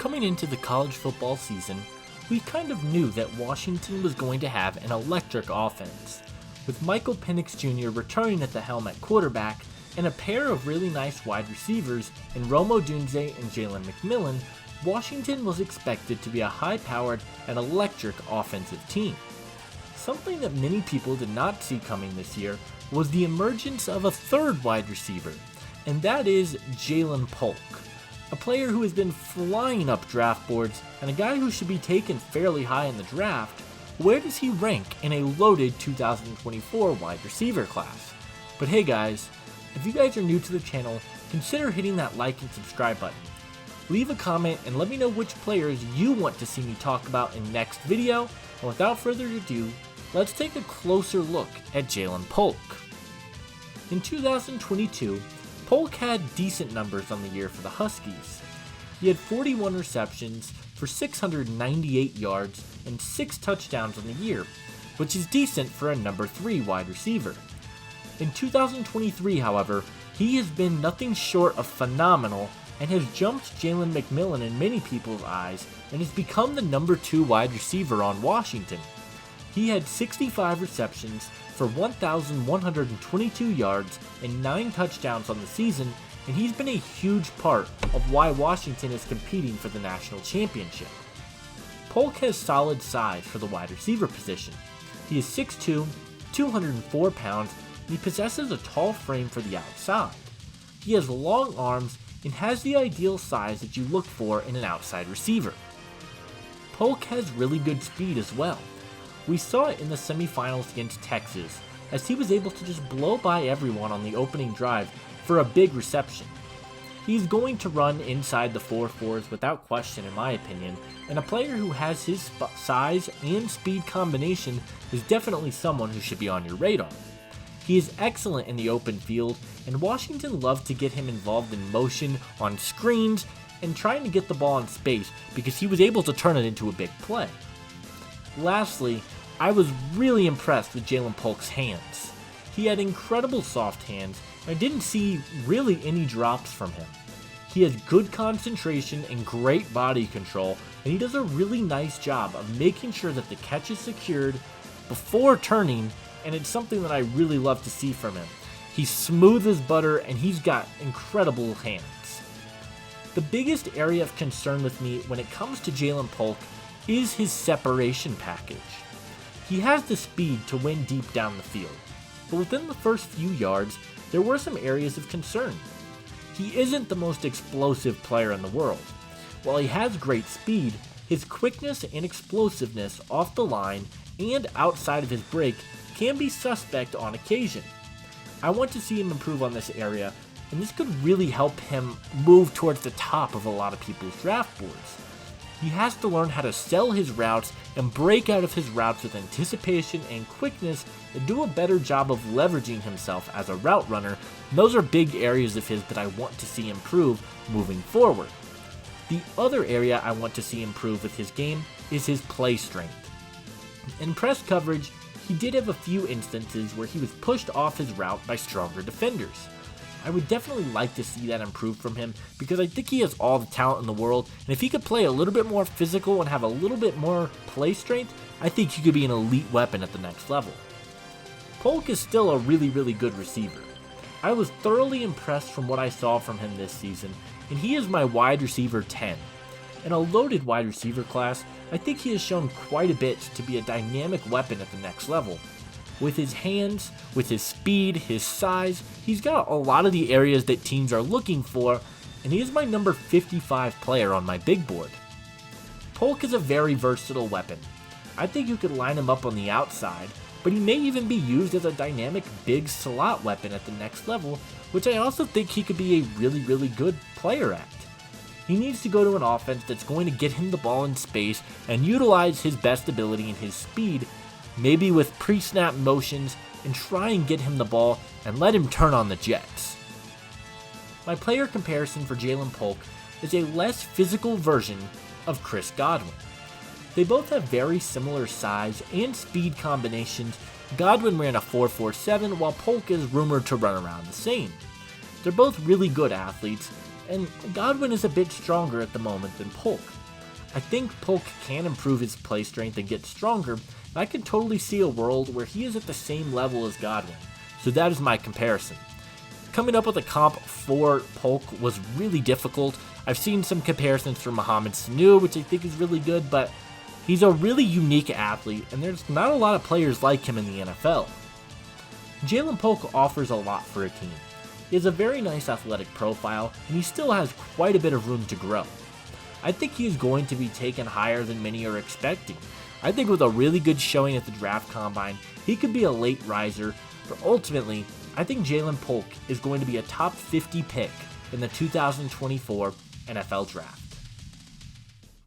Coming into the college football season, we kind of knew that Washington was going to have an electric offense. With Michael Penix Jr. returning at the helm at quarterback and a pair of really nice wide receivers in Rome Odunze and Jalen McMillan, Washington was expected to be a high-powered and electric offensive team. Something that many people did not see coming this year was the emergence of a third wide receiver, and that is Ja'Lynn Polk, a player who has been flying up draft boards and a guy who should be taken fairly high in the draft. Where does he rank in a loaded 2024 wide receiver class? But hey guys, if you guys are new to the channel, consider hitting that like and subscribe button. Leave a comment and let me know which players you want to see me talk about in next video, and without further ado, let's take a closer look at Ja'Lynn Polk. In 2022, Polk had decent numbers on the year for the Huskies. He had 41 receptions for 698 yards and 6 touchdowns on the year, which is decent for a number 3 wide receiver. In 2023, however, he has been nothing short of phenomenal and has jumped Jalen McMillan in many people's eyes and has become the number 2 wide receiver on Washington. He had 65 receptions for 1,122 yards and 9 touchdowns on the season, and he's been a huge part of why Washington is competing for the national championship. Polk has solid size for the wide receiver position. He is 6'2", 204 pounds, and he possesses a tall frame for the outside. He has long arms and has the ideal size that you look for in an outside receiver. Polk has really good speed as well. We saw it in the semifinals against Texas, as he was able to just blow by everyone on the opening drive for a big reception. He's going to run inside the 4.4s without question in my opinion, and a player who has his size and speed combination is definitely someone who should be on your radar. He is excellent in the open field, and Washington loved to get him involved in motion, on screens, and trying to get the ball in space because he was able to turn it into a big play. Lastly, I was really impressed with Ja'Lynn Polk's hands. He had incredible soft hands, and I didn't see really any drops from him. He has good concentration and great body control, and he does a really nice job of making sure that the catch is secured before turning, and it's something that I really love to see from him. He's smooth as butter, and he's got incredible hands. The biggest area of concern with me when it comes to Ja'Lynn Polk is his separation package. He has the speed to win deep down the field, but within the first few yards, there were some areas of concern. He isn't the most explosive player in the world. While he has great speed, his quickness and explosiveness off the line and outside of his break can be suspect on occasion. I want to see him improve on this area, and this could really help him move towards the top of a lot of people's draft boards. He has to learn how to sell his routes and break out of his routes with anticipation and quickness and do a better job of leveraging himself as a route runner. And those are big areas of his that I want to see improve moving forward. The other area I want to see improve with his game is his play strength. In press coverage, he did have a few instances where he was pushed off his route by stronger defenders. I would definitely like to see that improve from him because I think he has all the talent in the world, and if he could play a little bit more physical and have a little bit more play strength, I think he could be an elite weapon at the next level. Polk is still a really good receiver. I was thoroughly impressed from what I saw from him this season, and he is my wide receiver 10. In a loaded wide receiver class, I think he has shown quite a bit to be a dynamic weapon at the next level. With his hands, with his speed, his size, he's got a lot of the areas that teams are looking for, and he is my number 55 player on my big board. Polk is a very versatile weapon. I think you could line him up on the outside, but he may even be used as a dynamic big slot weapon at the next level, which I also think he could be a really good player at. He needs to go to an offense that's going to get him the ball in space and utilize his best ability and his speed, maybe with pre-snap motions, and try and get him the ball and let him turn on the jets. My player comparison for Ja'Lynn Polk is a less physical version of Chris Godwin. They both have very similar size and speed combinations. Godwin ran a 4.47 while Polk is rumored to run around the same. They're both really good athletes, and Godwin is a bit stronger at the moment than Polk. I think Polk can improve his play strength and get stronger, and I can totally see a world where he is at the same level as Godwin, so that is my comparison. Coming up with a comp for Polk was really difficult. I've seen some comparisons from Mohamed Sanu, which I think is really good, but he's a really unique athlete, and there's not a lot of players like him in the NFL. Ja'Lynn Polk offers a lot for a team. He has a very nice athletic profile, and he still has quite a bit of room to grow. I think he is going to be taken higher than many are expecting. I think with a really good showing at the draft combine, he could be a late riser, but ultimately, I think Ja'Lynn Polk is going to be a top 50 pick in the 2024 NFL Draft.